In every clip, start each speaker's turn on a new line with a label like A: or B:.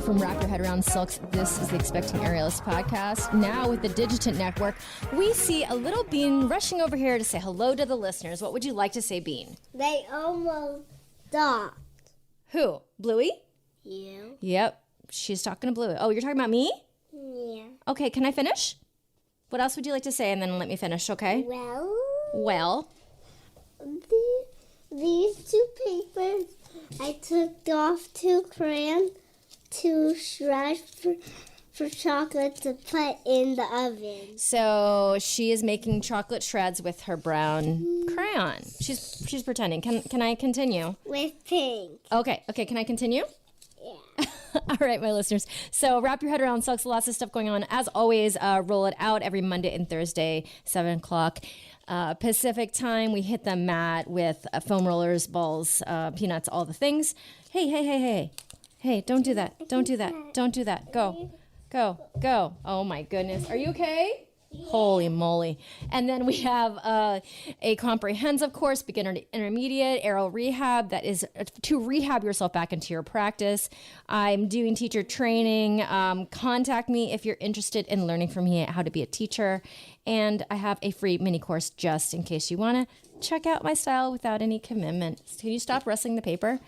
A: from Wrap Your Head Around Silks. This is the Expecting Aerialist podcast. Now with the Digitant Network, we see a little Bean rushing over here to say hello to the listeners. What would you like to say, Bean?
B: They almost stopped.
A: Who? Bluey?
B: You?
A: Yep. She's talking to Bluey. Oh, you're talking about me?
B: Yeah.
A: Okay, can I finish? What else would you like to say? And then let me finish, okay? Well?
B: These two papers I took off to crayon to shred for chocolate to put in the oven.
A: So she is making chocolate shreds with her brown crayon. She's pretending. Can I continue?
B: With pink.
A: Okay, can I continue?
B: Yeah.
A: All right, my listeners. So wrap your head around silks. Lots of stuff going on. As always, roll it out every Monday and Thursday, 7 o'clock. Pacific time. We hit the mat with foam rollers, balls, peanuts, all the things. Hey, don't do that. Don't do that. Go. Oh my goodness. Are you okay? Yeah. Holy moly. And then we have a comprehensive course, beginner to intermediate, aerial rehab, that is to rehab yourself back into your practice. I'm doing teacher training. Contact me if you're interested in learning from me how to be a teacher. And I have a free mini course just in case you want to check out my style without any commitment. Can you stop rustling the paper?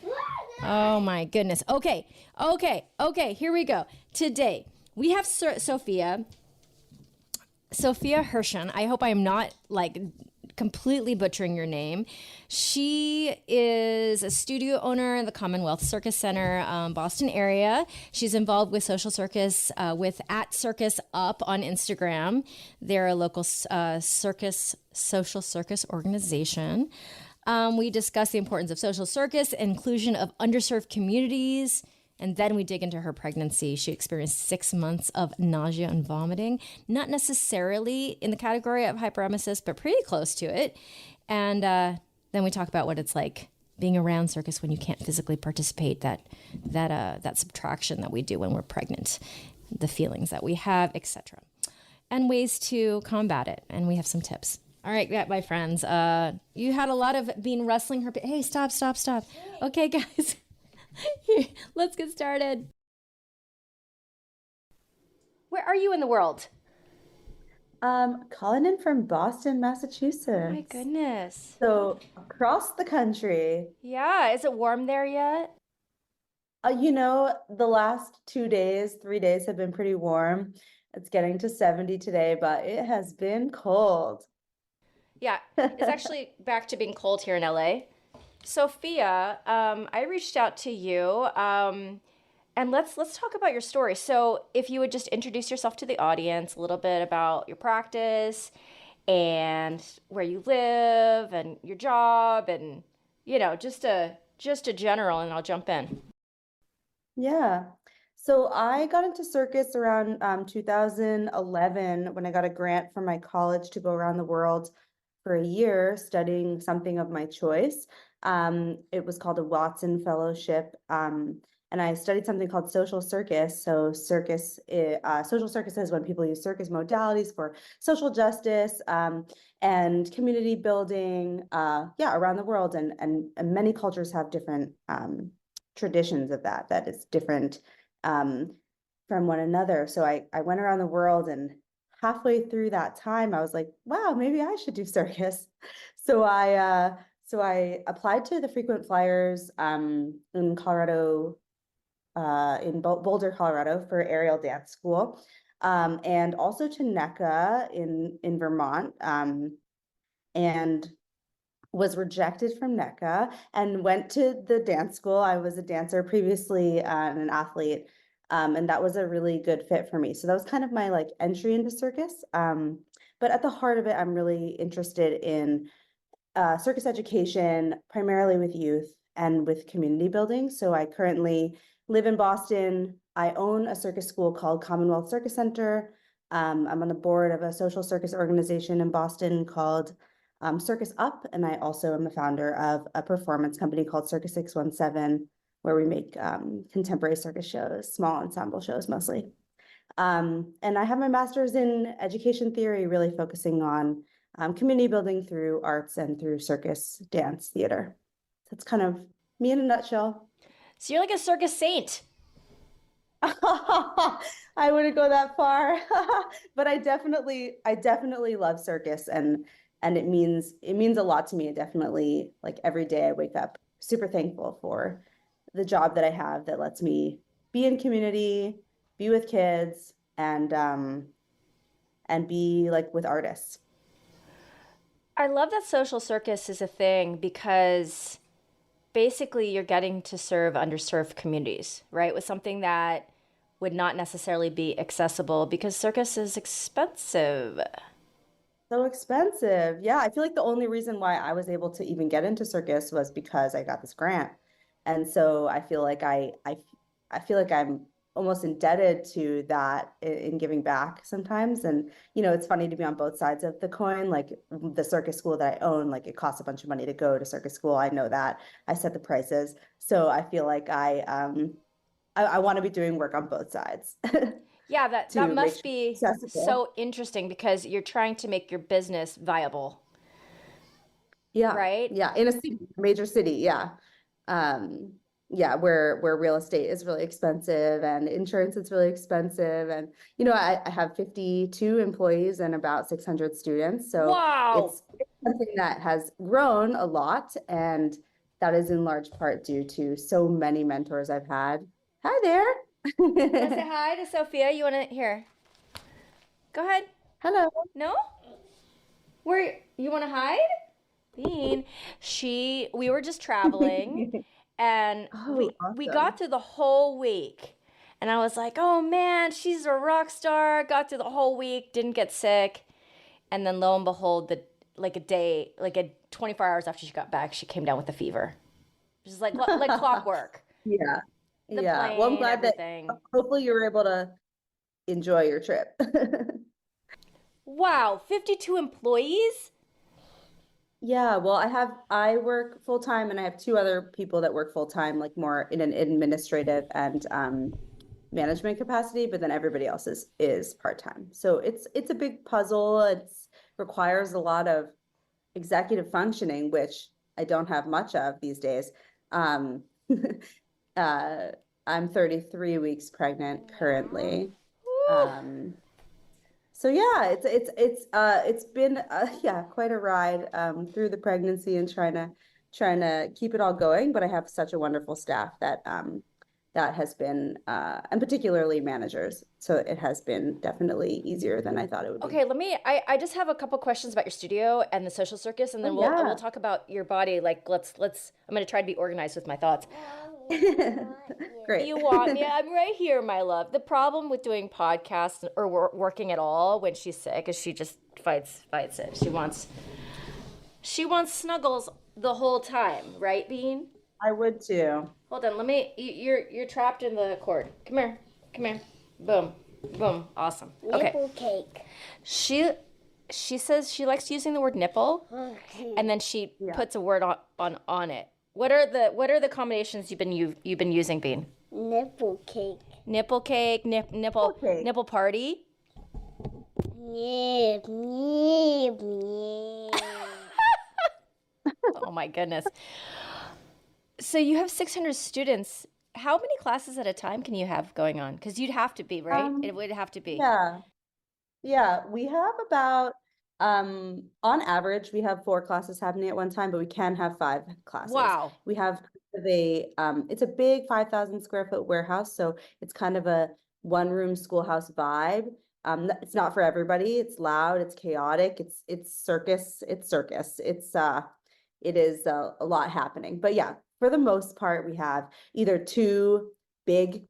A: Oh my goodness. Okay. Here we go. Today we have Sophia Herscu. I hope I am not completely butchering your name. She is a studio owner in the Commonwealth Circus Center, Boston area. She's involved with Social Circus with @Circus Up on Instagram. They're a local social circus organization. We discuss the importance of social circus, inclusion of underserved communities, and then we dig into her pregnancy. She experienced 6 months of nausea and vomiting, not necessarily in the category of hyperemesis, but pretty close to it. And then we talk about what it's like being around circus when you can't physically participate, that subtraction that we do when we're pregnant, the feelings that we have, etc., and ways to combat it. And we have some tips. All right, my friends, you had a lot of Bean rustling her. Hey, stop. Okay, guys. Here, let's get started. Where are you in the world?
C: Calling in from Boston, Massachusetts.
A: Oh my goodness.
C: So across the country.
A: Yeah, is it warm there yet?
C: The last 3 days have been pretty warm. It's getting to 70 today, but it has been cold.
A: Yeah, it's actually back to being cold here in LA. Sophia, I reached out to you, and let's talk about your story. So if you would just introduce yourself to the audience, a little bit about your practice and where you live and your job, and just a general, and I'll jump in.
C: Yeah. So I got into circus around 2011 when I got a grant from my college to go around the world for a year studying something of my choice. It was called a Watson Fellowship, and I studied something called social circus. So social circus is when people use circus modalities for social justice and community building, around the world. And many cultures have different traditions of that is different from one another. So I went around the world, and halfway through that time, I was like, wow, maybe I should do circus. So I applied to the frequent flyers in Colorado, in Boulder, Colorado, for aerial dance school, and also to NECA in Vermont, and was rejected from NECA and went to the dance school. I was a dancer previously and an athlete, and that was a really good fit for me. So that was kind of my entry into circus. But at the heart of it, I'm really interested in circus education, primarily with youth and with community building. So I currently live in Boston. I own a circus school called Commonwealth Circus Center. I'm on the board of a social circus organization in Boston called Circus Up. And I also am the founder of a performance company called Circus 617, where we make contemporary circus shows, small ensemble shows mostly. And I have my master's in education theory, really focusing on community building through arts and through circus, dance, theater. That's kind of me in a nutshell.
A: So you're like a circus saint.
C: I wouldn't go that far, but I definitely love circus, and it means a lot to me. Definitely, like every day I wake up super thankful for the job that I have that lets me be in community, be with kids, and be like with artists.
A: I love that social circus is a thing because basically you're getting to serve underserved communities, right? With something that would not necessarily be accessible because circus is expensive.
C: So expensive. Yeah, I feel like the only reason why I was able to even get into circus was because I got this grant. And so I feel like I feel like I'm almost indebted to that in giving back sometimes. And it's funny to be on both sides of the coin. Like the circus school that I own, like it costs a bunch of money to go to circus school. I know that. I set the prices. So I feel like I want to be doing work on both sides
A: Yeah, that
C: to make
A: must
C: sure
A: be
C: it's accessible.
A: so interesting because you're trying to make your business viable,
C: Yeah,
A: right?
C: yeah, in a city, major city, yeah. Um, yeah, where real estate is really expensive and insurance is really expensive. And I have 52 employees and about 600 students. So
A: Wow.
C: it's something that has grown a lot, and that is in large part due to so many mentors I've had. Hi
A: You want to say
C: there.
A: hi to Sophia? You want to here? Go ahead.
C: Hello.
A: No? Where you want to hide? Bean. We were just traveling and
C: Oh,
A: we got
C: awesome.
A: through the whole week. And I was like, "Oh man, she's a rock star." Got through the whole week, didn't get sick. And then lo and behold, like a 24 hours after she got back, she came down with a fever. Just like clockwork.
C: Yeah.
A: The
C: Yeah. Well, I'm
A: plane,
C: glad that
A: everything.
C: hopefully you were able to enjoy your trip.
A: Wow, 52 employees?
C: Yeah, well, I work full time and I have two other people that work full time, like more in an administrative and management capacity, but then everybody else is part time. So it's a big puzzle. It's requires a lot of executive functioning, which I don't have much of these days. Um, uh, I'm 33 weeks pregnant currently.
A: Whew.
C: Um, So yeah, it's been yeah, quite a ride through the pregnancy and trying to keep it all going. But I have such a wonderful staff that has been and particularly managers. So it has been definitely easier than I thought it would be.
A: Okay, I just have a couple questions about your studio and the social circus, and
C: Oh
A: then we'll
C: yeah.
A: talk about your body. Like I'm gonna try to be organized with my thoughts.
C: Great.
A: You want me? I'm right here, my love. The problem with doing podcasts or working at all when she's sick is she just fights it. She wants snuggles the whole time, right, Bean?
C: I would too.
A: Hold on, you're trapped in the cord. Come here. Come here. Boom. Boom. Awesome. Okay.
B: Nipple cake.
A: She she says she likes using the word nipple and then she
C: Yeah.
A: puts a word on it. What are the combinations you've been using, Bean?
B: Nipple cake.
A: Nipple cake,
C: Okay.
A: nipple party.
B: Nip, nip, nip.
A: Oh my goodness. So you have 600 students. How many classes at a time can you have going on? Because you'd have to be, right? It
C: Um,
A: would have to be.
C: yeah. Yeah, we have about on average we have four classes happening at one time, but we can have five classes.
A: Wow.
C: We have kind of it's a big 5,000 square foot warehouse, so it's kind of a one room schoolhouse vibe. It's not for everybody. It's loud, it's chaotic, it's circus, it is a lot happening. But yeah, for the most part, we have either two big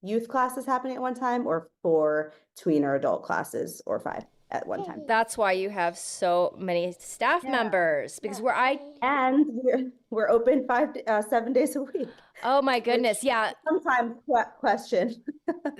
C: youth classes happening at one time or four tween or adult classes or five at one time.
A: That's why you have so many staff
C: Yeah.
A: members because
C: And we're open 7 days a week,
A: oh my
C: which
A: goodness. Yeah.
C: sometimes question.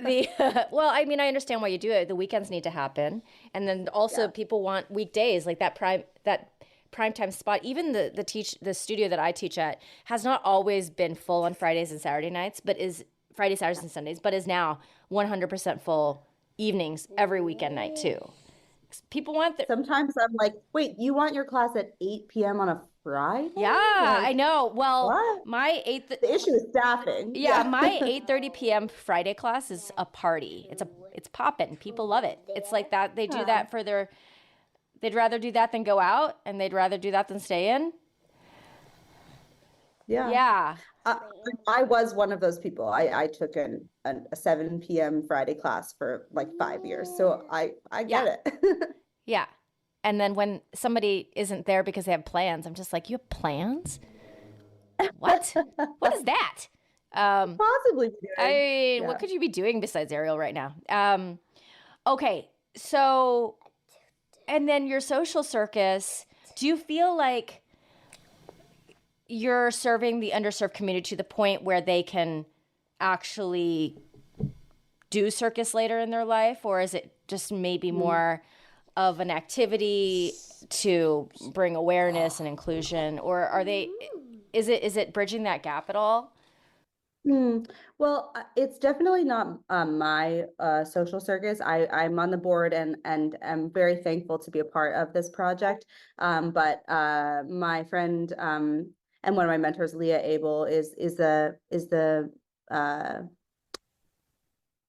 A: The well, I mean, I understand why you do it. The weekends need to happen. And then also
C: Yeah.
A: people want weekdays like that prime time spot. Even the studio that I teach at has not always been full on Fridays and Saturday nights, but is Friday, Saturdays and Sundays, but is now 100% full evenings every weekend night too. People want their
C: Sometimes I'm like, wait, you want your class at 8 p.m. on a Friday?
A: Yeah, I
C: Like,
A: know. Well,
C: what?
A: my eighth,
C: The issue is staffing.
A: yeah, my 8:30 p.m. Friday class is a party. It's poppin'. People love it. It's like that. They do that for their. They'd rather do that than go out, and they'd rather do that than stay in.
C: Yeah.
A: Yeah,
C: I, I was one of those people. I took a 7 p.m. Friday class for like 5 years. So I
A: yeah,
C: get it.
A: yeah. And then when somebody isn't there because they have plans, I'm just like, you have plans? What? What is that?
C: Possibly be
A: I
C: doing.
A: mean, what
C: Yeah.
A: could you be doing besides Ariel right now? Okay, so, and then your social circus, do you feel like you're serving the underserved community to the point where they can actually do circus later in their life? Or is it just maybe more of an activity to bring awareness and inclusion? Or is it bridging that gap at all?
C: Hmm. Well, it's definitely not my social circus. I'm on the board and I'm very thankful to be a part of this project. But my friend and one of my mentors, Leah Abel, is the uh,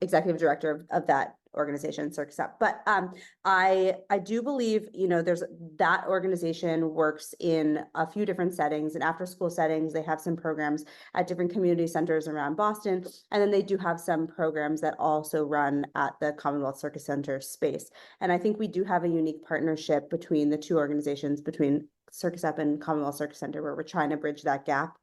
C: executive director of that organization, Circus Up. But I do believe, there's that organization works in a few different settings and after school settings. They have some programs at different community centers around Boston. And then they do have some programs that also run at the Commonwealth Circus Center space. And I think we do have a unique partnership between the two organizations, between Circus Up and Commonwealth Circus Center, where we're trying to bridge that gap.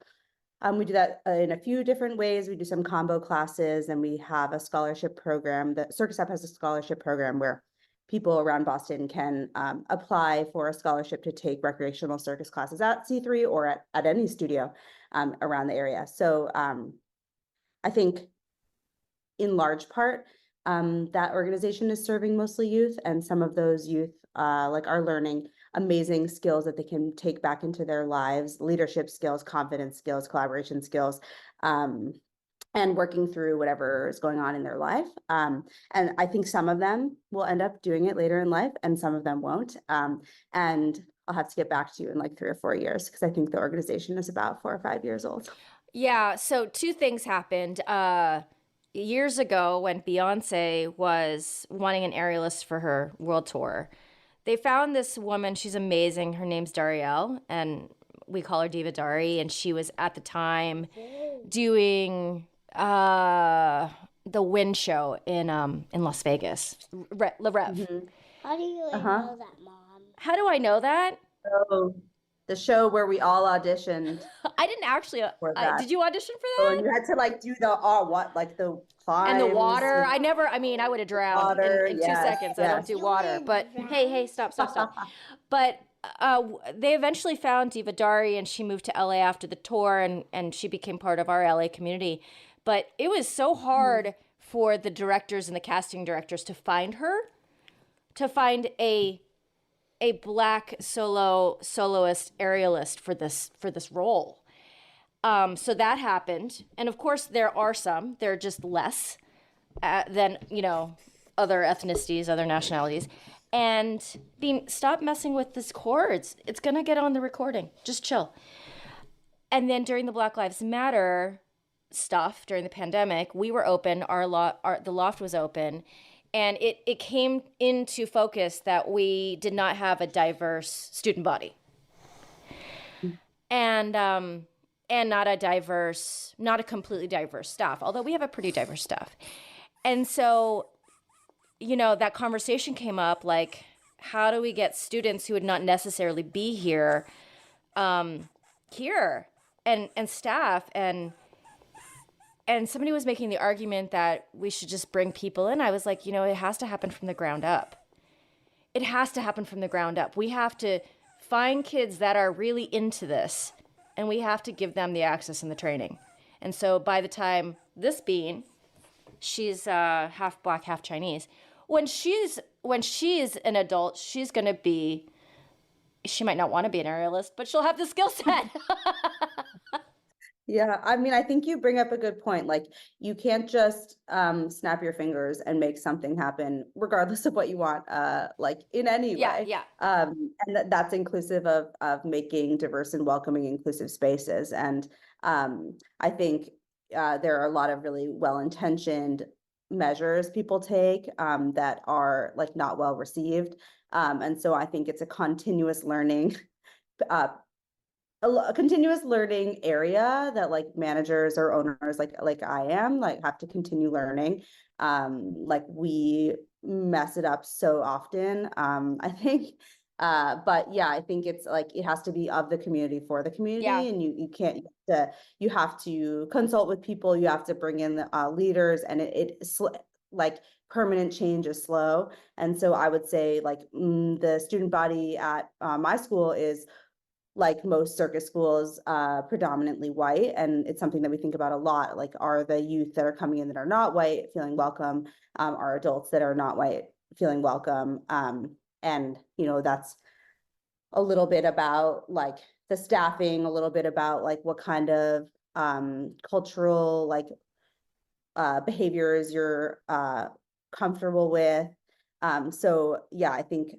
C: We do that in a few different ways. We do some combo classes and we have a scholarship program. The Circus Up has a scholarship program where people around Boston can apply for a scholarship to take recreational circus classes at C3 or at any studio around the area. So I think in large part, that organization is serving mostly youth, and some of those youth are learning amazing skills that they can take back into their lives, leadership skills, confidence skills, collaboration skills, and working through whatever is going on in their life. And I think some of them will end up doing it later in life and some of them won't. And I'll have to get back to you in like 3 or 4 years because I think the organization is about 4 or 5 years old.
A: Yeah, so two things happened. Years ago, when Beyonce was wanting an aerialist for her world tour, they found this woman. She's amazing. Her name's Darielle, and we call her Diva Dari. And she was at the time doing the Wind show in Las Vegas, Le Rev.
C: Mm-hmm.
B: How do you know that, Mom?
A: How do I know that?
C: So the show where we all auditioned
A: I didn't actually.
C: for that.
A: Did you audition for
C: Oh,
A: that?
C: and you had to like do the the
A: And the
C: climbs
A: water.
C: and
A: I mean, I would have drowned
C: water,
A: in 2
C: yes,
A: seconds. I don't
C: yes.
A: do water. But hey, stop. But they eventually found Diva Dari, and she moved to LA after the tour, and she became part of our LA community. But it was so hard for the directors and the casting directors to find her, to find a black soloist aerialist for this role. So that happened. And of course, there are some. They're just less than, other ethnicities, other nationalities. And stop messing with this chords. It's going to get on the recording. Just chill. And then during the Black Lives Matter stuff, during the pandemic, we were open. The loft was open. And it came into focus that we did not have a diverse student body. And not a completely diverse staff, although we have a pretty diverse staff. And so, that conversation came up, like, how do we get students who would not necessarily be here, here, and staff, and somebody was making the argument that we should just bring people in. I was like, it has to happen from the ground up. It has to happen from the ground up. We have to find kids that are really into this, and we have to give them the access and the training. And so by the time she's half Black, half Chinese, when she's an adult, she might not want to be an aerialist, but she'll have the skill set.
C: Yeah, I mean, I think you bring up a good point. Like, you can't just snap your fingers and make something happen, regardless of what you want, like in any
A: Yeah,
C: way.
A: yeah.
C: And that's inclusive of making diverse and welcoming inclusive spaces. And I think there are a lot of really well-intentioned measures people take that are like not well received. And so I think it's a continuous learning uh, a continuous learning area that like managers or owners like I am like have to continue learning. Like we mess it up so often. I think but yeah, I think it's like it has to be of the community for the
A: Yeah.
C: community, and you can't you have to consult with people, you have to bring in leaders, and like permanent change is slow. And so I would say like the student body at my school is, like most circus schools, predominantly white. And it's something that we think about a lot. Like, are the youth that are coming in that are not white feeling welcome? Are adults that are not white feeling welcome? And, you know, that's a little bit about like the staffing, a little bit about like what kind of cultural like behaviors you're comfortable with. So yeah, I think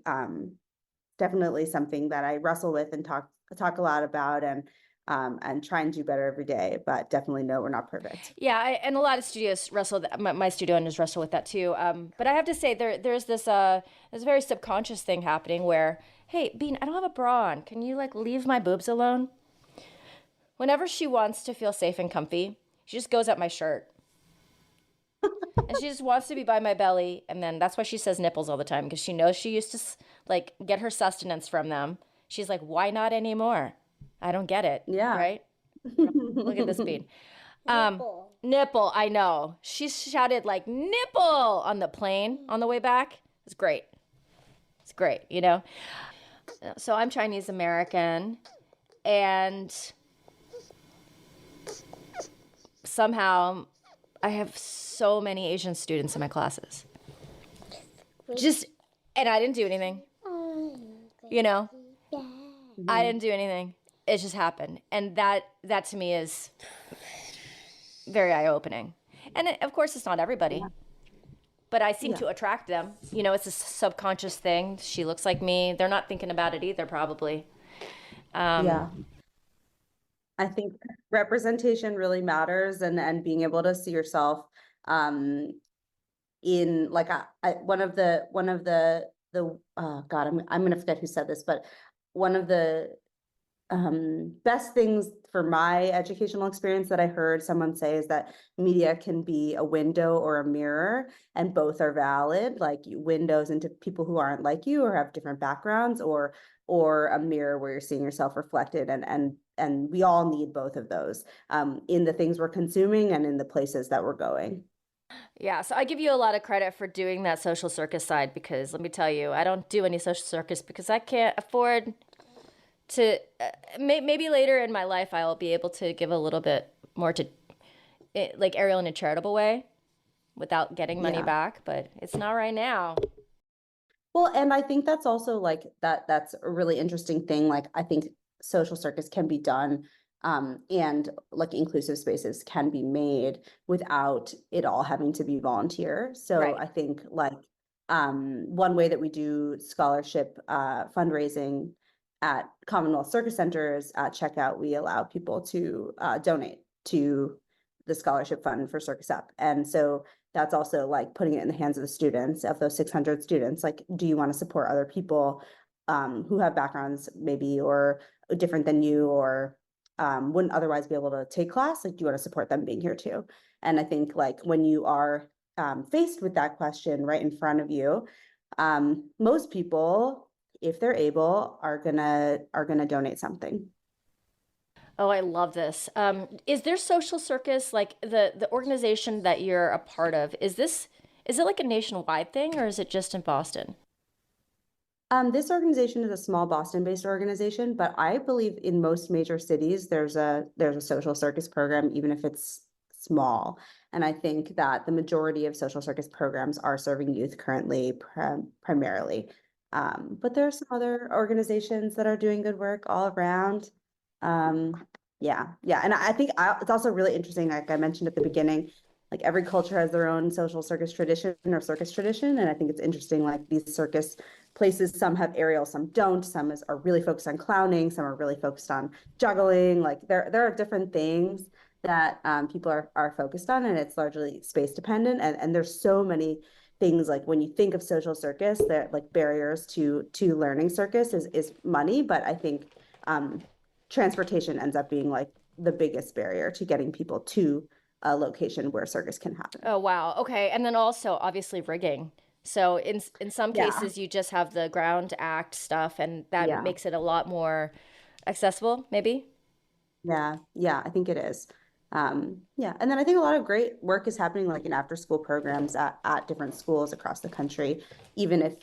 C: definitely something that I wrestle with and talk a lot about, and try and do better every day, but definitely know we're not perfect.
A: Yeah, and a lot of studios wrestle. My studio owners wrestle with that too. But I have to say, there's this very subconscious thing happening where, hey, Bean, I don't have a bra on. Can you like leave my boobs alone? Whenever she wants to feel safe and comfy, she just goes at my shirt, and she just wants to be by my belly. And then that's why she says nipples all the time, because she knows she used to like get her sustenance from them. She's like, why not anymore? I don't get it.
C: Yeah.
A: Right? Look at this Bean.
B: Nipple.
A: Nipple, I know. She shouted like nipple on the plane on the way back. It's great. It's great, you know? So I'm Chinese American, and somehow I have so many Asian students in my classes. Just, and I didn't do anything, you know? I didn't do anything. It just happened. And that to me is very eye-opening. And of course, it's not everybody, but I seem to attract them. You know, it's a subconscious thing. She looks like me. They're not thinking about it either, probably.
C: Yeah. I think representation really matters, and being able to see yourself in like one of the God, I'm gonna forget who said this, but one of the best things for my educational experience that I heard someone say is that media can be a window or a mirror, and both are valid, like windows into people who aren't like you or have different backgrounds, or a mirror where you're seeing yourself reflected, and we all need both of those in the things we're consuming and in the places that we're going.
A: Yeah, so I give you a lot of credit for doing that social circus side, because let me tell you, I don't do any social circus because I can't afford to. Maybe later in my life I'll be able to give a little bit more to, like Ariel, in a charitable way without getting money
C: Yeah.
A: back, but it's not right now.
C: Well, and I think that's also like that's a really interesting thing. Like, I think social circus can be done, and like inclusive spaces can be made without it all having to be volunteer. So
A: Right.
C: I think like one way that we do scholarship fundraising at Commonwealth Circus Centers at checkout, we allow people to donate to the scholarship fund for Circus Up. And so that's also like putting it in the hands of the students, of those 600 students. Like, do you want to support other people who have backgrounds maybe or different than you, or wouldn't otherwise be able to take class? Like, do you want to support them being here too? And I think like when you are faced with that question right in front of you, most people, if they're able, are gonna donate something.
A: Oh, I love this. Is there social circus, like the organization that you're a part of? Is it like a nationwide thing, or is it just in Boston?
C: This organization is a small Boston-based organization, but I believe in most major cities there's a social circus program, even if it's small. And I think that the majority of social circus programs are serving youth currently, primarily. But there are some other organizations that are doing good work all around. Yeah. And I think it's also really interesting, like I mentioned at the beginning, like every culture has their own social circus tradition or circus tradition. And I think it's interesting, like these circus places, some have aerial, some don't. Are really focused on clowning, some are really focused on juggling. Like there are different things that people are focused on, and it's largely space dependent. And there's so many things, like when you think of social circus, that like barriers to learning circus is money. But I think transportation ends up being like the biggest barrier to getting people to a location where circus can happen.
A: Oh, wow. Okay. And then also obviously rigging. So in some
C: Yeah,
A: cases you just have the ground act stuff and that
C: yeah,
A: makes it a lot more accessible, maybe?
C: yeah, I think it is. Yeah, and then I think a lot of great work is happening like in after school programs at different schools across the country, even if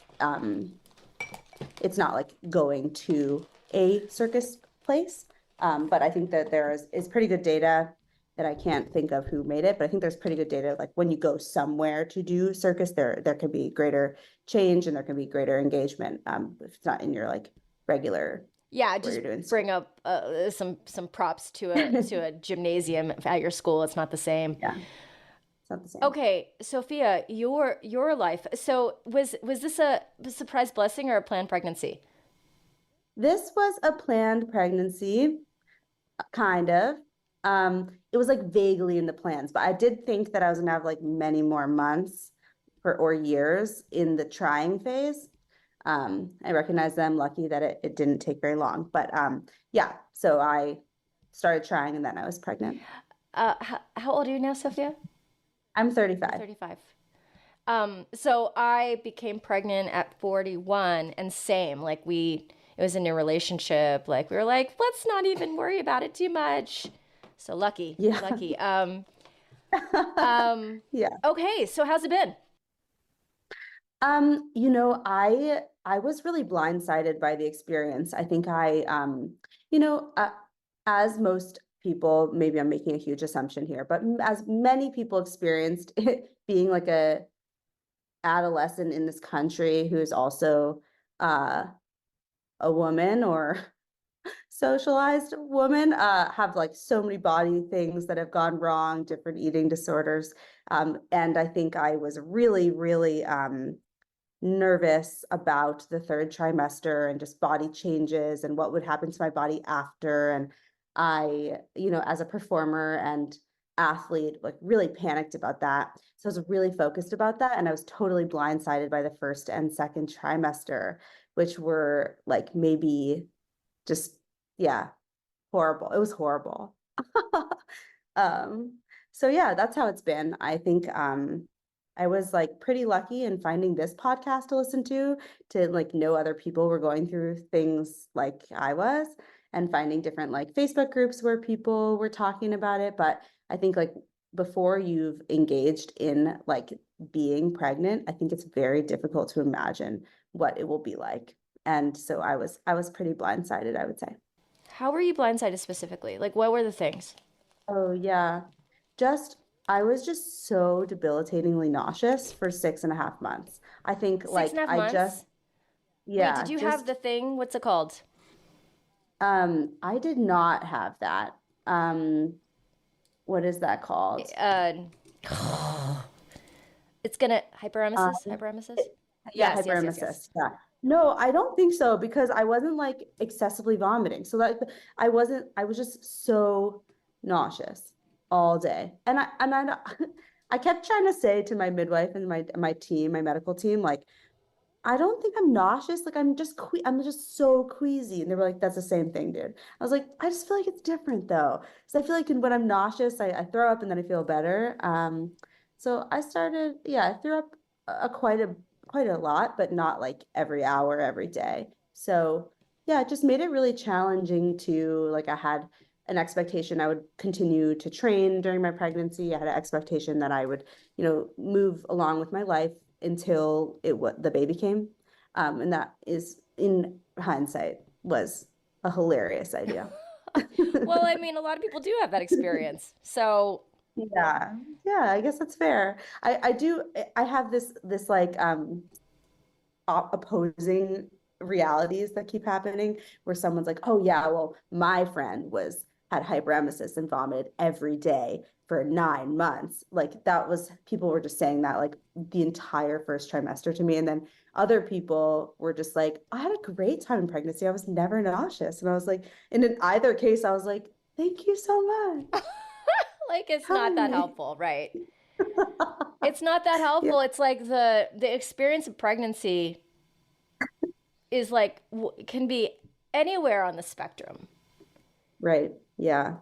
C: it's not like going to a circus place. But I think that is pretty good data that I can't think of who made it, but I think there's pretty good data. Like when you go somewhere to do circus, there can be greater change and there can be greater engagement if it's not in your like regular
A: Yeah,
C: where
A: just
C: you're doing school.
A: bring up some props to a gymnasium at your school. It's not the same.
C: Yeah, it's not the same.
A: Okay, Sophia, your life. So was this a surprise blessing or a planned pregnancy?
C: This was a planned pregnancy, kind of. It was like vaguely in the plans, but I did think that I was gonna have like many more months or years in the trying phase. I recognize that I'm lucky that it didn't take very long, but yeah, so I started trying and then I was pregnant.
A: How old are you now, Sophia?
C: I'm
A: You're
C: 35.
A: 35. So I became pregnant at 41 and same, like it was a new relationship. Like we were like, let's not even worry about it too much. So lucky,
C: Yeah.
A: lucky. Um,
C: Yeah.
A: okay, so how's it been?
C: I was really blindsided by the experience. I think you know, uh, as most people, maybe I'm making a huge assumption here, but as many people experienced it being like a adolescent in this country who's also uh, a woman or socialized woman, have like so many body things that have gone wrong, different eating disorders. And I think I was really, really nervous about the third trimester and just body changes and what would happen to my body after. And as a performer and athlete, like really panicked about that. So I was really focused about that. And I was totally blindsided by the first and second trimester, which were like maybe just, yeah, horrible. It was horrible. Um, so yeah, that's how it's been. I think I was like pretty lucky in finding this podcast to listen to like know other people were going through things like I was, and finding different like Facebook groups where people were talking about it. But I think like before you've engaged in like being pregnant, I think it's very difficult to imagine what it will be like. And so I was pretty blindsided, I would say.
A: How were you blindsided specifically? Like what were the things?
C: Oh yeah. Just I was just so debilitatingly nauseous for 6.5 months. I think
A: Six and
C: like
A: a half
C: I just
A: months? Wait, did
C: yeah,
A: you have the
C: just
A: thing? What's it called?
C: I did not have that. What is that called?
A: Uh, it's gonna hyperemesis,
C: Um
A: hyperemesis.
C: yeah,
A: Yes, yes, yes, yes.
C: hyperemesis. Yeah. No, I don't think so because I wasn't like excessively vomiting. So like I was just so nauseous all day. And I I kept trying to say to my midwife and my team, my medical team, like I don't think I'm nauseous. Like I'm just so queasy. And they were like, that's the same thing, dude. I was like, I just feel like it's different though. So I feel like when I'm nauseous, I throw up and then I feel better. So I started, yeah, I threw up quite a lot, but not like every hour, every day. So yeah, it just made it really challenging to like I had an expectation I would continue to train during my pregnancy. I had an expectation that I would, move along with my life until the baby came. And that is, in hindsight, was a hilarious idea.
A: Well, I mean, a lot of people do have that experience. So,
C: Yeah, yeah, I guess that's fair. I have this like opposing realities that keep happening where someone's like, oh yeah, well, my friend was had hyperemesis and vomited every day for 9 months. Like that was, people were just saying that like the entire first trimester to me. And then other people were just like, I had a great time in pregnancy. I was never nauseous. And I was like, and in either case, I was like, thank you so much.
A: Like it's not
C: Telling
A: that
C: me.
A: helpful, right? It's not that
C: Yeah,
A: helpful. It's like the experience of pregnancy is like can be anywhere on the spectrum.
C: right. Yeah.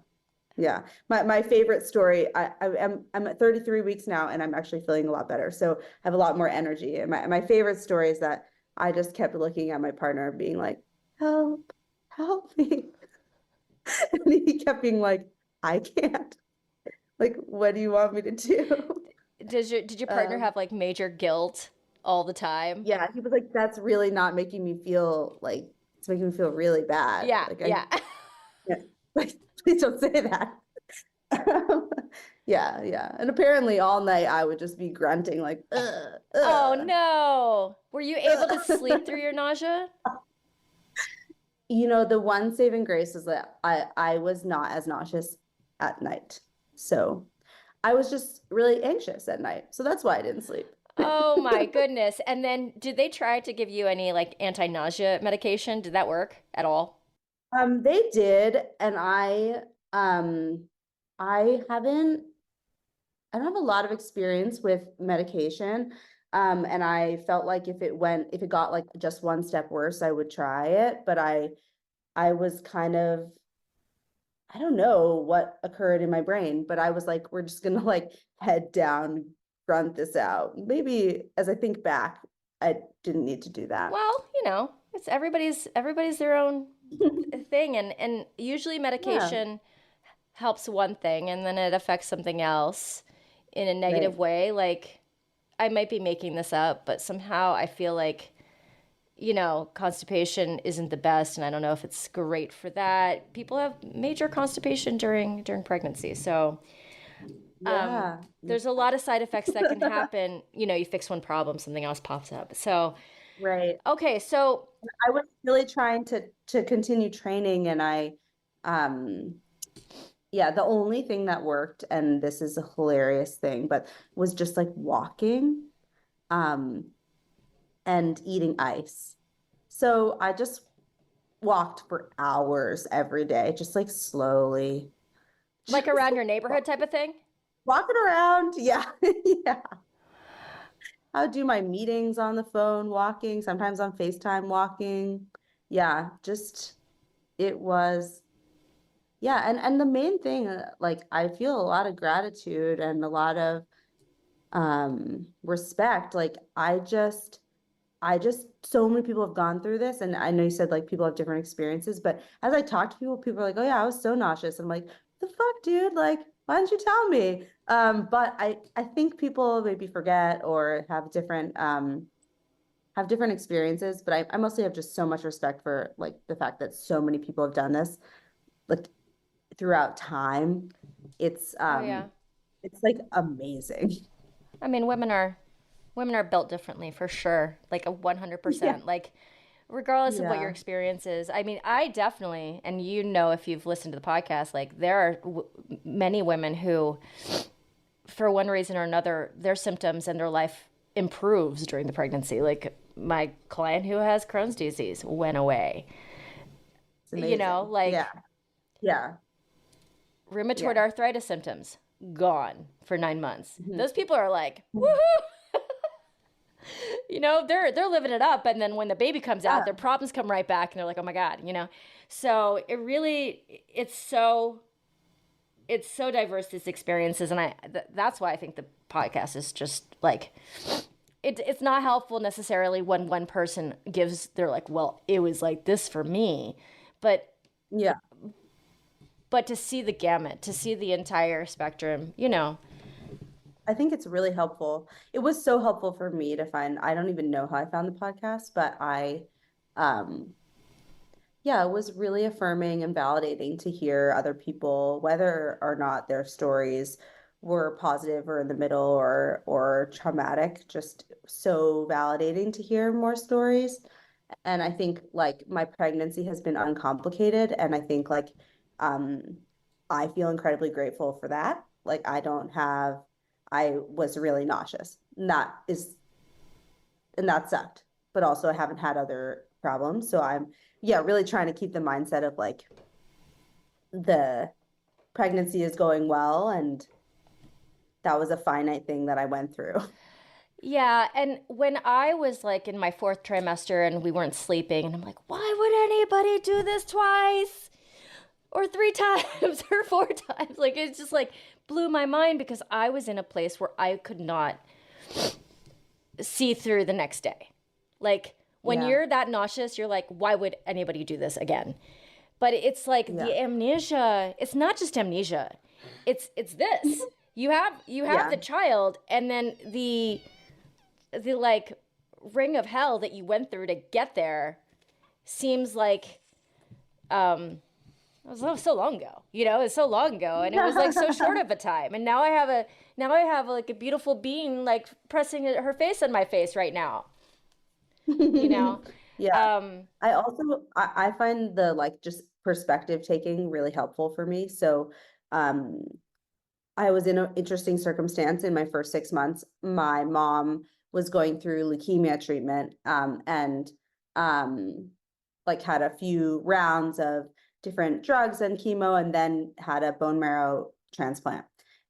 C: Yeah. My favorite story, I'm at 33 weeks now and I'm actually feeling a lot better. So I have a lot more energy. And my favorite story is that I just kept looking at my partner being like, help, help me. And he kept being like, I can't. Like, what do you want me to do?
A: Did your partner
C: Um,
A: have like major guilt all the time?
C: yeah, he was like, that's really not making me feel like it's making me feel really bad.
A: Yeah,
C: Like I
A: yeah.
C: yeah, like please don't say that. Yeah, yeah. And apparently all night I would just be grunting like,
A: Oh no. Were you able to sleep through your nausea?
C: You know, the one saving grace is that I was not as nauseous at night. So I was just really anxious at night. So that's why I didn't sleep.
A: Oh my goodness. And then did they try to give you any like anti-nausea medication? Did that work at all?
C: They did, and I haven't I don't have a lot of experience with medication. And I felt like if it got like just one step worse, I would try it. But I was kind of, I don't know what occurred in my brain, but I was like, we're just gonna like head down, grunt this out. Maybe as I think back, I didn't need to do that.
A: Well, it's everybody's their own thing, and usually
C: Yeah,
A: medication helps one thing and then it affects something else in a
C: right.
A: negative way. Like I might be making this up, but somehow I feel like constipation isn't the best, and I don't know if it's great for that. People have major constipation during pregnancy, so
C: Yeah.
A: there's a lot of side effects that can happen. You fix one problem, something else pops up. So,
C: Right.
A: okay, so
C: I was really trying to continue training and um yeah, the only thing that worked, and this is a hilarious thing, but was just like walking um and eating ice. So I just walked for hours every day, just like slowly,
A: like
C: just
A: around your neighborhood type of thing.
C: walking around. Yeah. Yeah. I would do my meetings on the phone walking, sometimes on FaceTime walking. Yeah, just it was yeah, and the main thing, like I feel a lot of gratitude and a lot of respect. Like I just so many people have gone through this, and I know you said like people have different experiences, but as I talk to people, people are like, "Oh yeah, I was so nauseous." I'm like, "The fuck, dude? Like, why didn't you tell me?" But I think people maybe forget or have different experiences, but I mostly have just so much respect for like the fact that so many people have done this like throughout time. It's
A: Oh yeah.
C: it's like amazing.
A: I mean, women are built differently for sure. Like a
C: Yeah.
A: 100%. Like regardless of what your
C: Yeah.
A: experience is. I mean, I definitely, and if you've listened to the podcast, like there are many women who, for one reason or another, their symptoms and their life improves during the pregnancy. Like my client who has Crohn's disease went away.
C: It's amazing. Yeah.
A: Like
C: Yeah.
A: rheumatoid
C: Yeah.
A: arthritis symptoms gone for 9 months.
C: Mhm.
A: Those people are like, woohoo! They're living it up, and then when the baby comes out, their
C: Yeah.
A: problems come right back, and they're like, oh my god. So it's so diverse, these experiences, and that's why I think the podcast is just like it's not helpful necessarily when one person gives, they're like, well, it was like this for me, but
C: Yeah.
A: to see the gamut, to see the entire spectrum.
C: I think it's really helpful. It was so helpful for me to find, I don't even know how I found the podcast, but um, yeah, it was really affirming and validating to hear other people, whether or not their stories were positive or in the middle or traumatic, just so validating to hear more stories. And I think like my pregnancy has been uncomplicated, and I think like um I feel incredibly grateful for that. Like I was really nauseous. And that sucked. But also I haven't had other problems. So I'm, yeah, really trying to keep the mindset of like the pregnancy is going well, and that was a finite thing that I went through.
A: Yeah, and when I was like in my fourth trimester and we weren't sleeping, and I'm like, why would anybody do this twice or three times or four times? Like, it's just like blew my mind because I was in a place where I could not see through the next day. Like, when
C: Yeah.
A: you're that nauseous, you're like, why would anybody do this again? But it's like
C: Yeah.
A: the amnesia, it's not just amnesia. It's this. You have
C: Yeah.
A: the child, and then the like ring of hell that you went through to get there seems like it was so long ago. It's so long ago, and it was like so short of a time. And now I have like a beautiful being like pressing her face on my face right now. You know.
C: Yeah.
A: Um,
C: I find the like just perspective taking really helpful for me. So um I was in an interesting circumstance in my first 6 months. My mom was going through leukemia treatment, and um, like had a few rounds of different drugs and chemo, and then had a bone marrow transplant.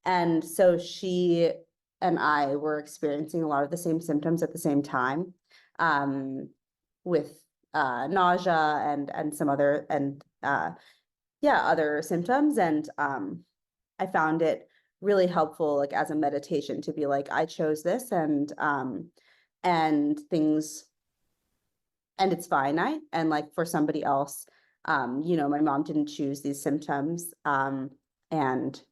C: And so she and I were experiencing a lot of the same symptoms at the same time, um, with nausea and some other and yeah, other symptoms. And I found it really helpful, like as a meditation, to be like, I chose this, and things, and it's finite. And like for somebody else, my mom didn't choose these symptoms, and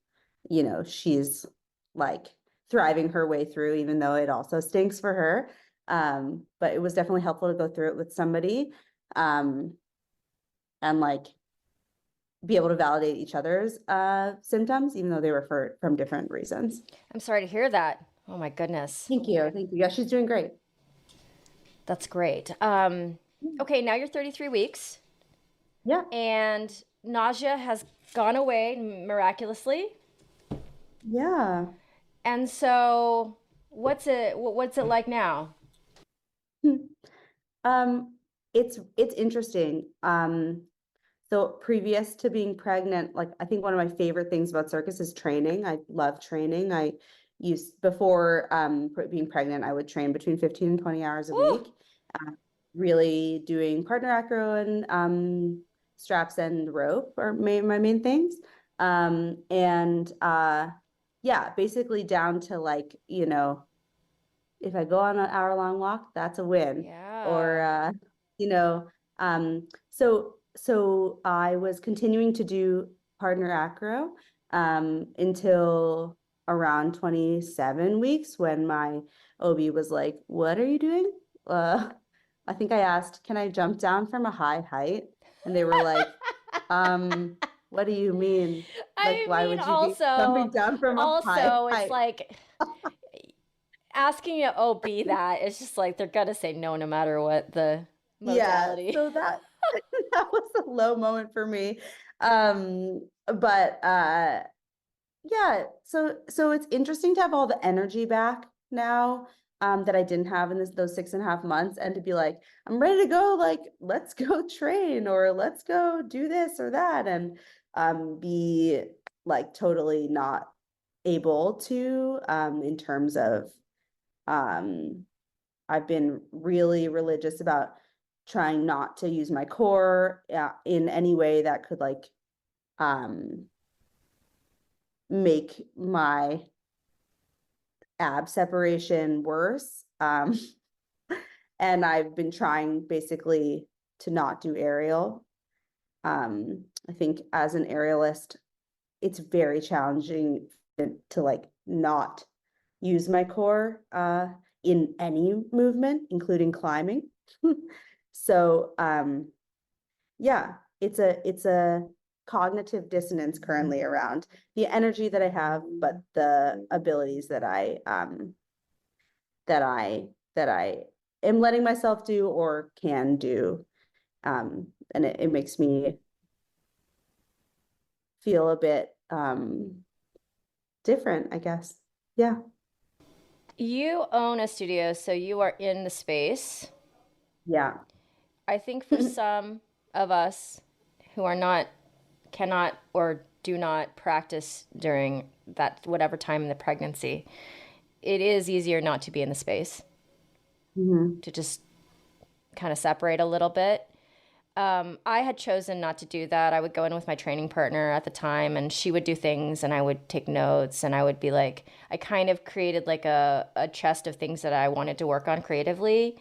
C: she's like thriving her way through, even though it also stinks for her. But it was definitely helpful to go through it with somebody, um, and like be able to validate each other's symptoms, even though they were from different reasons.
A: I'm sorry to hear that. Oh my goodness.
C: Thank you. Thank you. Yeah, she's doing great.
A: That's great. Okay, now you're 33 weeks
C: Yeah.
A: and nausea has gone away miraculously.
C: Yeah.
A: And so what's it like now?
C: Um, it's interesting. So previous to being pregnant, like I think one of my favorite things about circus is training. I love training. I used before being pregnant, I would train between 15 and 20 hours a
A: Woo!
C: week, really doing partner acro and straps and rope are my main things. And yeah, basically down to like, if I go on an hour-long walk, that's a win. Or
A: Yeah.
C: you know, so I was continuing to do partner acro until around 27 weeks, when my OB was like, "What are you doing?" I think I asked, "Can I jump down from a high height?" And they were like, "What do you mean? Like,
A: I
C: why
A: mean,
C: would you be jumping down from a high
A: also, it's
C: height?"
A: like asking an OB that, it's just like they're gonna say no matter what the
C: Yeah,
A: modality.
C: so that that was a low moment for me. But yeah, so it's interesting to have all the energy back now, that I didn't have in those 6.5 months, and to be like, I'm ready to go, like, let's go train, or let's go do this or that, and be like totally not able to, in terms of um I've been really religious about trying not to use my core in any way that could like um, make my ab separation worse. And I've been trying basically to not do aerial. I think as an aerialist, it's very challenging to like not use my core in any movement, including climbing. So yeah, it's a cognitive dissonance currently around the energy that I have, but the abilities that I am letting myself do or can do. And it makes me feel a bit different, I guess. Yeah.
A: You own a studio, so you are in the space.
C: Yeah.
A: I think for some of us who are not, cannot, or do not practice during that whatever time in the pregnancy, it is easier not to be in the space,
C: Hmm.
A: to just kind of separate a little bit. I had chosen not to do that. I would go in with my training partner at the time, and she would do things, and I would take notes, and I would be like, I kind of created like a chest of things that I wanted to work on creatively.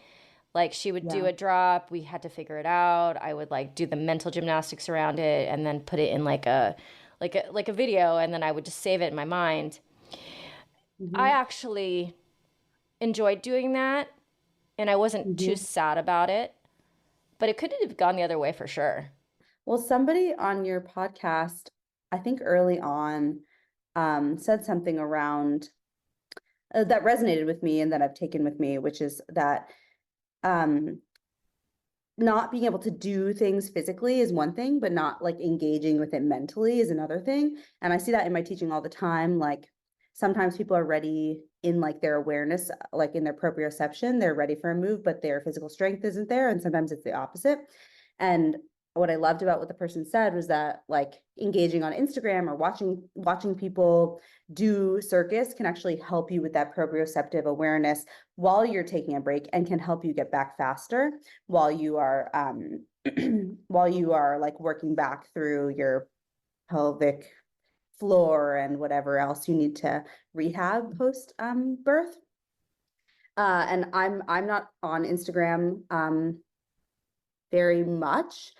A: Like she would do
C: Yeah.
A: a drop, we had to figure it out. I would like do the mental gymnastics around it, and then put it in like a video, and then I would just save it in my mind. I
C: Hmm.
A: actually enjoyed doing that, and I wasn't too
C: Hmm.
A: sad about it, but it could have gone the other way for sure.
C: Well, somebody on your podcast, I think early on, said something around that resonated with me and that I've taken with me, which is that um, not being able to do things physically is one thing, but not like engaging with it mentally is another thing. And I see that in my teaching all the time. Like sometimes people are ready in like their awareness, like in their proprioception, they're ready for a move, but their physical strength isn't there. And sometimes it's the opposite. And what I loved about what the person said was that like engaging on Instagram or watching people do circus can actually help you with that proprioceptive awareness while you're taking a break and can help you get back faster while you are while you are like working back through your pelvic floor and whatever else you need to rehab post birth. And I'm not on Instagram very much.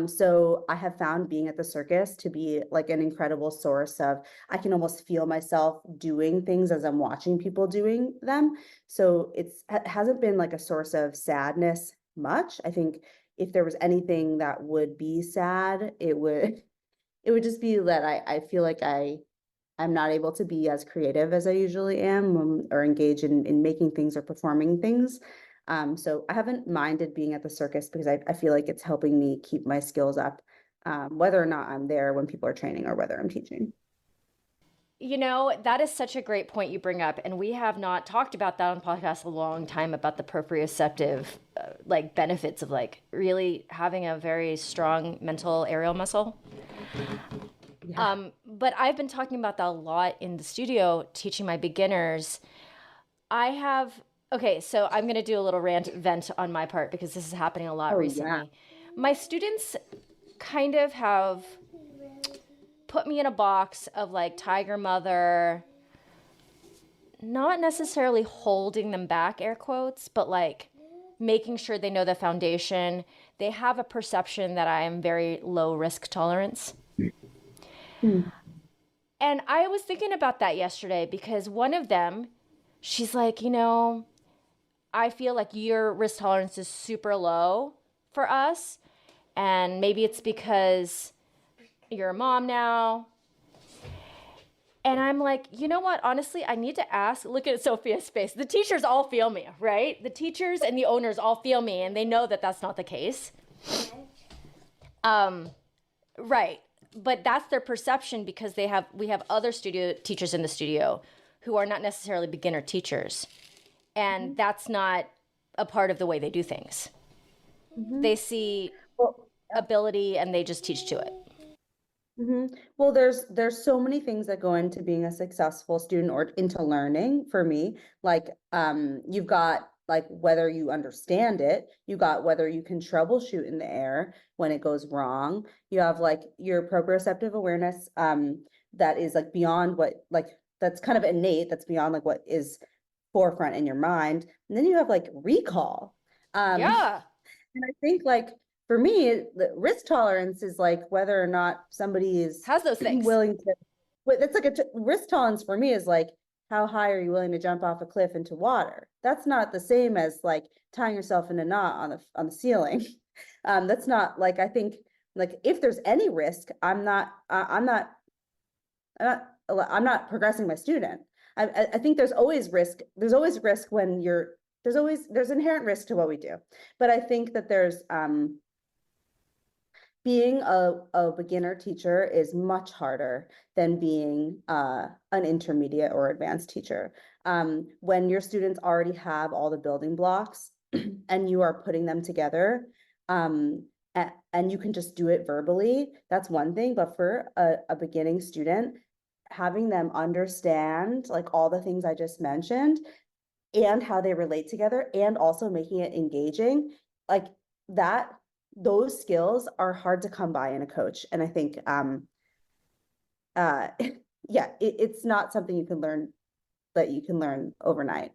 C: So I have found being at the circus to be like an incredible source of, I can almost feel myself doing things as I'm watching people doing them. So it hasn't been like a source of sadness much. I think if there was anything that would be sad, it would just be that I feel like I'm not able to be as creative as I usually am, or engage in making things or performing things. So I haven't minded being at the circus because I feel like it's helping me keep my skills up, whether or not I'm there when people are training or whether I'm teaching.
A: You know, that is such a great point you bring up. And we have not talked about that on the podcast a long time about the proprioceptive like benefits of like really having a very strong mental aerial muscle.
C: Yeah.
A: But I've been talking about that a lot in the studio, teaching my beginners. I have, okay, so I'm going to do a little vent on my part because this is happening a lot
C: Oh yeah.
A: recently. My students kind of have put me in a box of like tiger mother, not necessarily holding them back, air quotes, but like making sure they know the foundation. They have a perception that I am very low risk tolerance.
C: Hmm.
A: And I was thinking about that yesterday because one of them, she's like, you know, I feel like your risk tolerance is super low for us. And maybe it's because you're a mom now. And I'm like, you know what? Honestly, I need to ask. Look at Sophia's face. The teachers all feel me, right? The teachers and the owners all feel me, and they know that that's not the case. Right. But that's their perception because we have other studio teachers in the studio who are not necessarily beginner teachers. And that's not a part of the way they do things.
C: Hmm.
A: They see
C: Well,
A: ability and they just teach to it.
C: hmm. Well, there's so many things that go into being a successful student or into learning for me. Like, you've got like whether you understand it, you got whether you can troubleshoot in the air when it goes wrong. You have like your proprioceptive awareness, that is like beyond what like that's kind of innate, that's beyond like what is forefront in your mind. And then you have like recall. Um,
A: Yeah.
C: And I think like for me, the risk tolerance is like whether or not somebody is
A: How's those things?
C: willing to, that's like risk tolerance for me is like, how high are you willing to jump off a cliff into water? That's not the same as like tying yourself in a knot on the ceiling. That's not like, I think like if there's any risk, I'm not progressing my student. I think there's always risk. There's always risk when there's inherent risk to what we do. But I think that being a beginner teacher is much harder than being an intermediate or advanced teacher. When your students already have all the building blocks and you are putting them together, and you can just do it verbally, that's one thing. But for a beginning student, having them understand like all the things I just mentioned and how they relate together and also making it engaging, like that, those skills are hard to come by in a coach. And I think uh yeah, it's not something you can learn that you can learn overnight.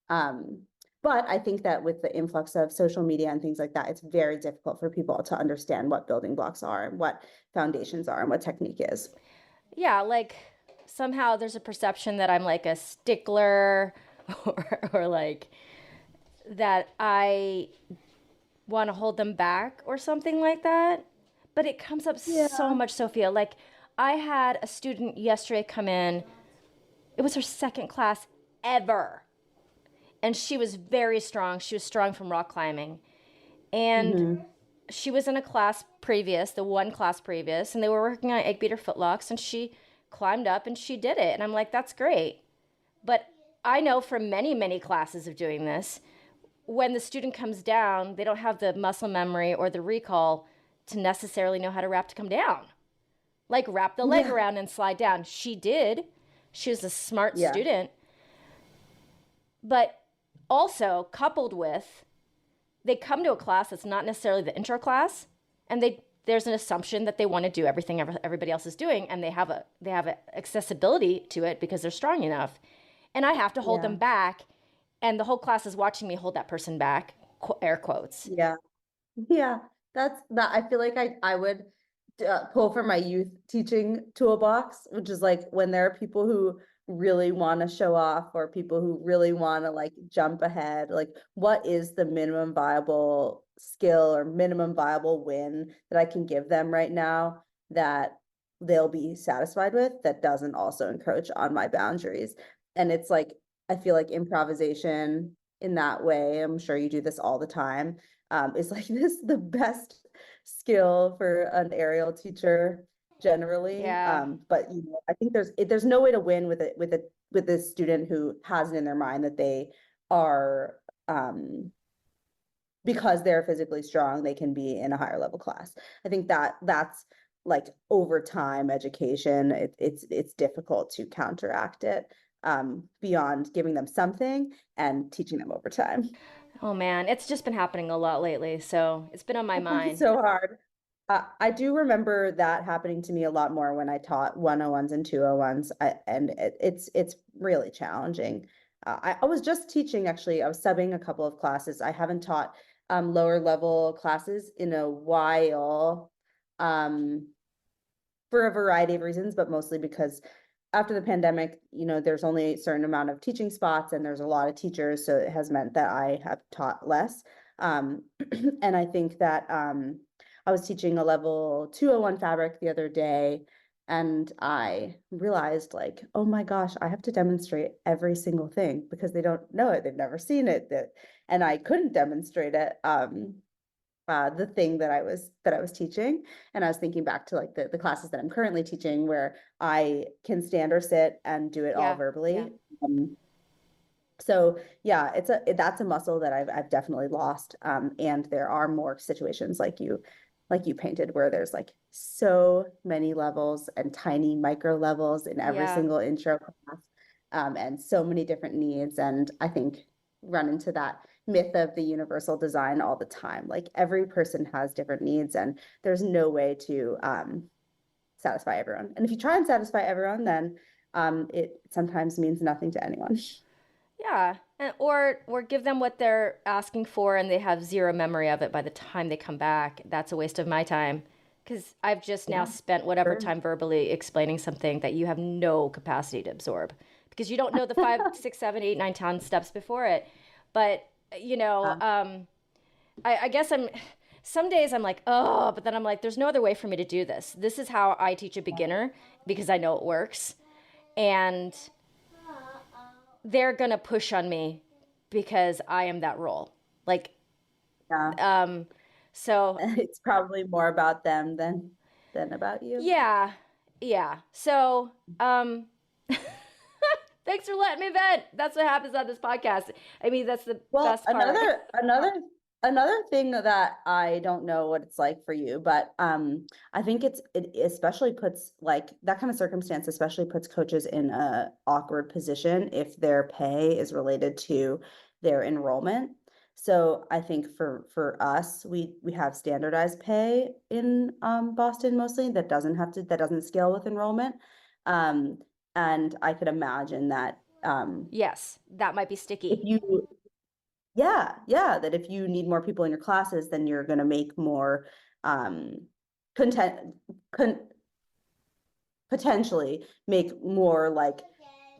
C: But I think that with the influx of social media and things like that, it's very difficult for people to understand what building blocks are and what foundations are and what technique is.
A: Yeah, like somehow there's a perception that I'm like a stickler or like that I want to hold them back or something like that. But it comes up so
C: Yeah.
A: much, Sophia. Like I had a student yesterday come in. It was her second class ever. And she was very strong. She was strong from rock climbing. And
C: Mm-hmm.
A: she was in a class previous, the one class previous, and they were working on egg beater footlocks, and she climbed up and she did it. And I'm like, that's great. But I know from many, many classes of doing this, when the student comes down, they don't have the muscle memory or the recall to necessarily know how to wrap to come down. Like wrap the leg
C: Yeah.
A: around and slide down. She did. She was a smart
C: Yeah.
A: student. But also coupled with they come to a class that's not necessarily the intro class, and there's an assumption that they want to do everything everybody else is doing, and they have a accessibility to it because they're strong enough, and I have to hold
C: Yeah.
A: them back, and the whole class is watching me hold that person back, air quotes.
C: Yeah. Yeah, that's that. I feel like I would pull from my youth teaching toolbox, which is like when there are people who really want to show off or people who really want to like jump ahead, like what is the minimum viable skill or minimum viable win that I can give them right now that they'll be satisfied with that doesn't also encroach on my boundaries. And it's like I feel like improvisation in that way, I'm sure you do this all the time, is like this the best skill for an aerial teacher generally.
A: Yeah,
C: But you know, I think there's no way to win with a student who has it in their mind that they are because they're physically strong, they can be in a higher level class. I think that's like over time education, it's difficult to counteract it beyond giving them something and teaching them over time.
A: oh man, it's just been happening a lot lately, so it's been on my
C: It's
A: mind.
C: so hard. I do remember that happening to me a lot more when I taught 101s and 201s, and it's really challenging. I was just teaching, actually, I was subbing a couple of classes. I haven't taught lower level classes in a while, um, for a variety of reasons, but mostly because after the pandemic, you know, there's only a certain amount of teaching spots and there's a lot of teachers, so it has meant that I have taught less. Um, and I think that I was teaching a level 201 fabric the other day, and I realized like, oh my gosh, I have to demonstrate every single thing because they don't know it, they've never seen it, and I couldn't demonstrate it. The thing that I was teaching. And I was thinking back to like the classes that I'm currently teaching where I can stand or sit and do it all
A: Yeah, yeah.
C: verbally. So yeah, that's a muscle that I've definitely lost. And there are more situations like you painted where there's like so many levels and tiny micro levels in every
A: Yeah.
C: single intro class, and so many different needs. And I think run into that myth of the universal design all the time. Like every person has different needs, and there's no way to satisfy everyone. And if you try and satisfy everyone, then it sometimes means nothing to anyone.
A: Yeah, and, or give them what they're asking for and they have zero memory of it by the time they come back. That's a waste of my time because I've just now
C: Yeah,
A: spent whatever
C: sure.
A: time verbally explaining something that you have no capacity to absorb because you don't know the 5, 6, 7, 8, 9, 10 steps before it. But you know,
C: Yeah.
A: I guess I'm. Some days I'm like, oh, but then I'm like, there's no other way for me to do this. This is how I teach a beginner because I know it works, and they're gonna push on me because I am that role. Like,
C: Yeah.
A: um, So
C: It's probably more about them than about you.
A: yeah, yeah. So thanks for letting me vent. That's what happens on this podcast. I mean, that's the
C: Well,
A: best part.
C: another thing that I don't know what it's like for you, but I think it especially puts like that kind of circumstance especially puts coaches in a awkward position if their pay is related to their enrollment. So I think for us, we have standardized pay in Boston mostly that doesn't scale with enrollment. Um, and I could imagine that
A: Yes, that might be
C: if
A: sticky.
C: you yeah, that if you need more people in your classes, then you're going to make more content con potentially make more like I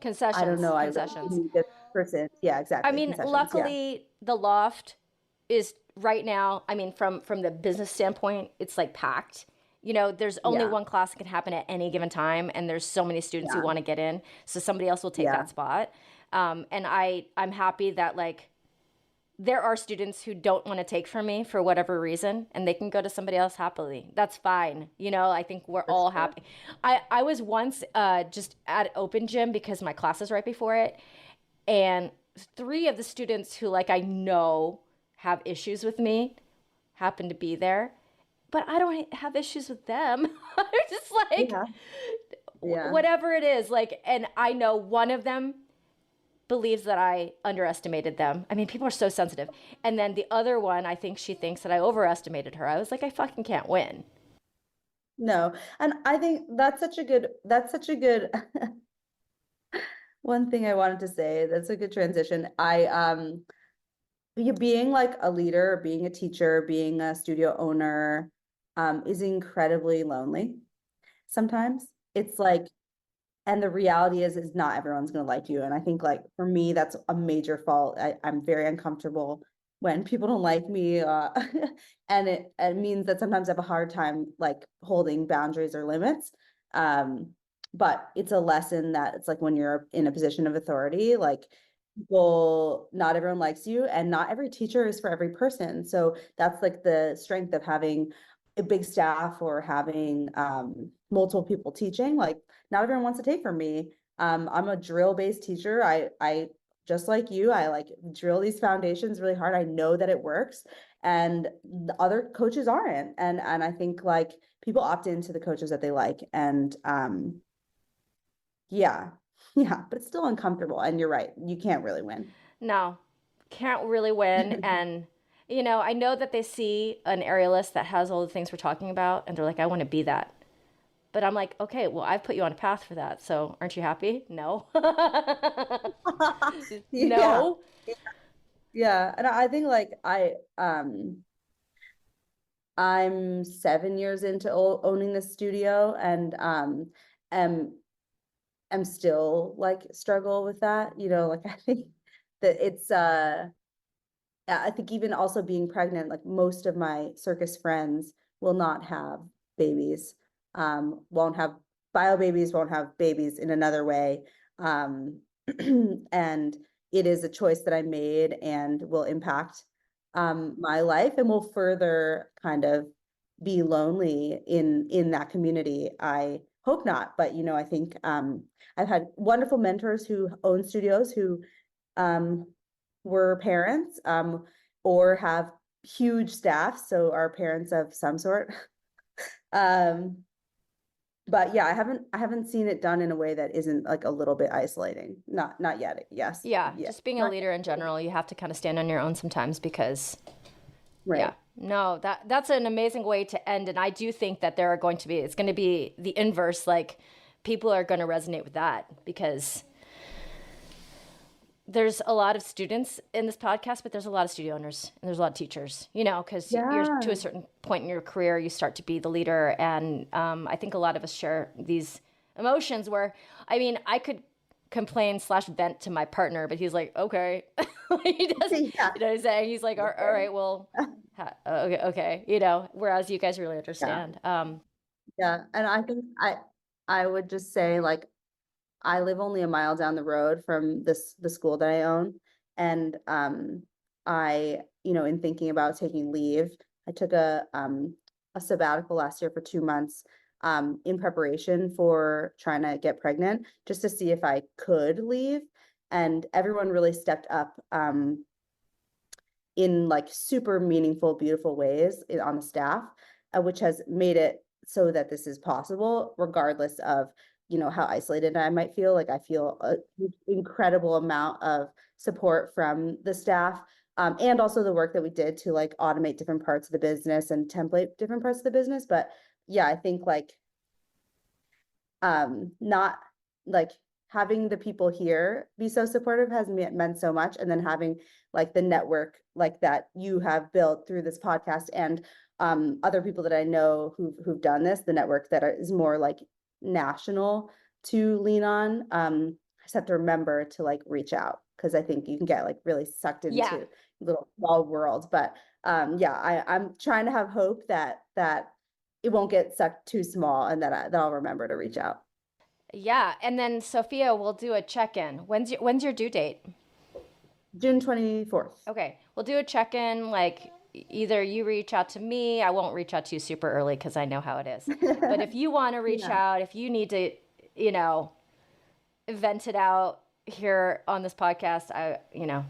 C: don't
A: Concessions,
C: know, I really
A: concessions.
C: need this person. Yeah,
A: I
C: exactly.
A: mean,
C: Concessions. Yeah.
A: luckily the loft is right now, I mean, from the business standpoint, it's like packed. You know, there's only
C: Yeah.
A: one class that can happen at any given time, and there's so many students who
C: Yeah.
A: want to get in, so somebody else will take
C: Yeah.
A: that spot. And I'm happy that like there are students who don't want to take from me for whatever reason, and they can go to somebody else happily. That's fine. You know, I think we're
C: For
A: all
C: sure.
A: happy. I was once just at open gym because my class is right before it, and three of the students who like I know have issues with me happen to be there, but I don't have issues with them. They're just like
C: Yeah. Yeah.
A: whatever it is, like, and I know one of them believes that I underestimated them. I mean, people are so sensitive. And then the other one, I think she thinks that I overestimated her. I was like, I fucking can't win.
C: No. And I think that's such a good one thing I wanted to say. That's a good transition. You being like a leader, being a teacher, being a studio owner, is incredibly lonely. Sometimes it's like, and the reality is not everyone's going to like you. And I think like for me, that's a major fault. I'm very uncomfortable when people don't like me, and it means that sometimes I have a hard time like holding boundaries or limits. Um, but it's a lesson that it's like when you're in a position of authority, like people, not everyone likes you, and not every teacher is for every person. So that's like the strength of having a big staff or having multiple people teaching. Like not everyone wants to take from me. I'm a drill-based teacher. I just like you, I like drill these foundations really hard. I know that it works, and the other coaches aren't. And I think like people opt into the coaches that they like, and yeah, yeah, but it's still uncomfortable. And you're right, you can't really win.
A: No, can't really win. And, you know, I know that they see an aerialist that has all the things we're talking about, and they're like, I want to be that. But I'm like, okay, well, I've put you on a path for that. So aren't you happy? No.
C: Yeah,
A: No.
C: yeah, and I think like I'm 7 years into owning the studio, and am am still like struggle with that. Like I think that it's I think even also being pregnant, like most of my circus friends will not have babies, won't have bio babies, won't have babies in another way. Um, and it is a choice that I made and will impact my life and will further kind of be lonely in that community. I hope not, but I think I've had wonderful mentors who own studios who um, were parents, or have huge staffs, so are parents of some sort. Um, but yeah, I haven't seen it done in a way that isn't like a little bit isolating. Not yet. Yes.
A: Yeah,
C: Yeah.
A: just being a
C: Not
A: leader in
C: yet.
A: general, you have to kind of stand on your own sometimes because yeah.
C: Right.
A: No, that's an amazing way to end. And I do think that there are going to be, it's going to be the inverse. Like people are going to resonate with that because there's a lot of students in this podcast, but there's a lot of studio owners and there's a lot of teachers, you know, because you're to
C: Yeah.
A: a certain point in your career, you start to be the leader. And I think a lot of us share these emotions where, I mean, I could complain slash vent to my partner, but he's like, okay. He doesn't,
C: Yeah.
A: you know what I'm saying? He's like, all right, well, okay, okay, you know, whereas you guys really
C: Yeah.
A: understand.
C: Yeah. And I think I would just say like I live only a mile down the road from the school that I own. And I, in thinking about taking leave, I took a sabbatical last year for 2 months in preparation for trying to get pregnant, just to see if I could leave. And everyone really stepped up in like super meaningful, beautiful ways on the staff, which has made it so that this is possible, regardless of, you know, how isolated I might feel. Like I feel an incredible amount of support from the staff, and also the work that we did to like automate different parts of the business and template different parts of the business. But yeah, I think like not like having the people here be so supportive has meant so much, and then having like the network like that you have built through this podcast and other people that I know who've done this, the network that is more like national to lean on. I just have to remember to like reach out, because I think you can get like really sucked into little small worlds. But yeah, I'm trying to have hope that it won't get sucked too small, and that I'll remember to reach out.
A: Yeah, and then Sophia, we'll do a check-in. When's your due date?
C: June 24th.
A: Okay, we'll do a check-in. Like either you reach out to me. I won't reach out to you super early because I know how it is. But if you want to reach out, if you need to, you know, vent it out here on this podcast, I, you know,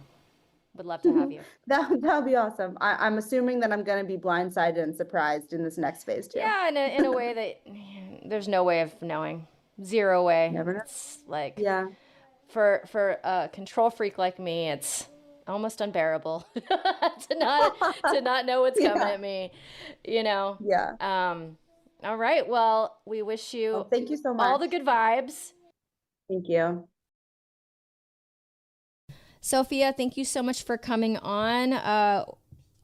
A: would love to have you.
C: That'll be awesome. I'm assuming that I'm going to be blindsided and surprised in this next phase too.
A: Yeah, in a way that there's no way of knowing. Zero way.
C: Never know.
A: It's like,
C: Yeah.
A: For a control freak like me, it's almost unbearable to not know what's coming at me, you know?
C: Yeah.
A: All right. Well, we wish you
C: thank you so much.
A: all the good vibes.
C: Thank you.
A: Sophia, thank you so much for coming on.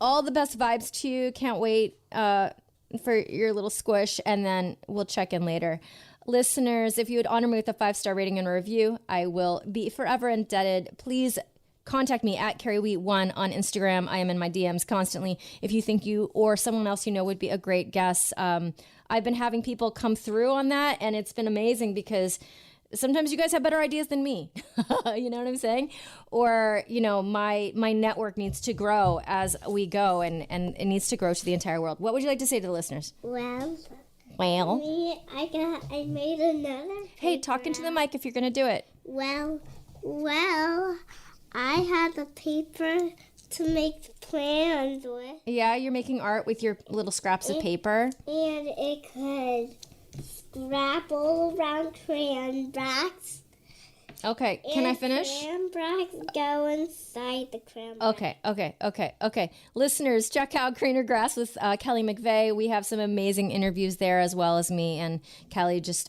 A: All the best vibes to you. Can't wait for your little squish, and then we'll check in later. Listeners, if you would honor me with a 5-star rating and review, I will be forever indebted. Please contact me at CarrieWheat1 on Instagram. I am in my DMs constantly. If you think you or someone else you know would be a great guest, I've been having people come through on that, and it's been amazing because sometimes you guys have better ideas than me. You know what I'm saying? Or, you know, my network needs to grow as we go, and it needs to grow to the entire world. What would you like to say to the listeners?
B: Well,
A: I
B: made another.
A: Hey, talk into the mic if you're going to do it.
B: Well, I had a paper to make plans with.
A: Yeah, you're making art with your little scraps of paper.
B: And it could scrabble around crayon box.
A: Okay, can I finish?
B: Crayon box go inside the crayon box.
A: Okay. Listeners, check out Greener Grass with Kelly McVeigh. We have some amazing interviews there, as well as me and Kelly just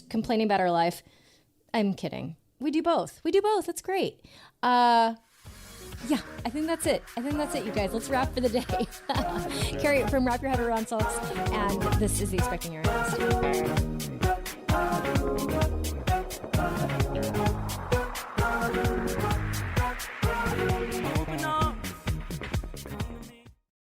A: complaining about our life. I'm kidding. We do both. That's great. Yeah, I think that's it. You guys. Let's wrap for the day. Carrie from Wrap Your Head Around Socks, and this is the Expecting Your Analyst.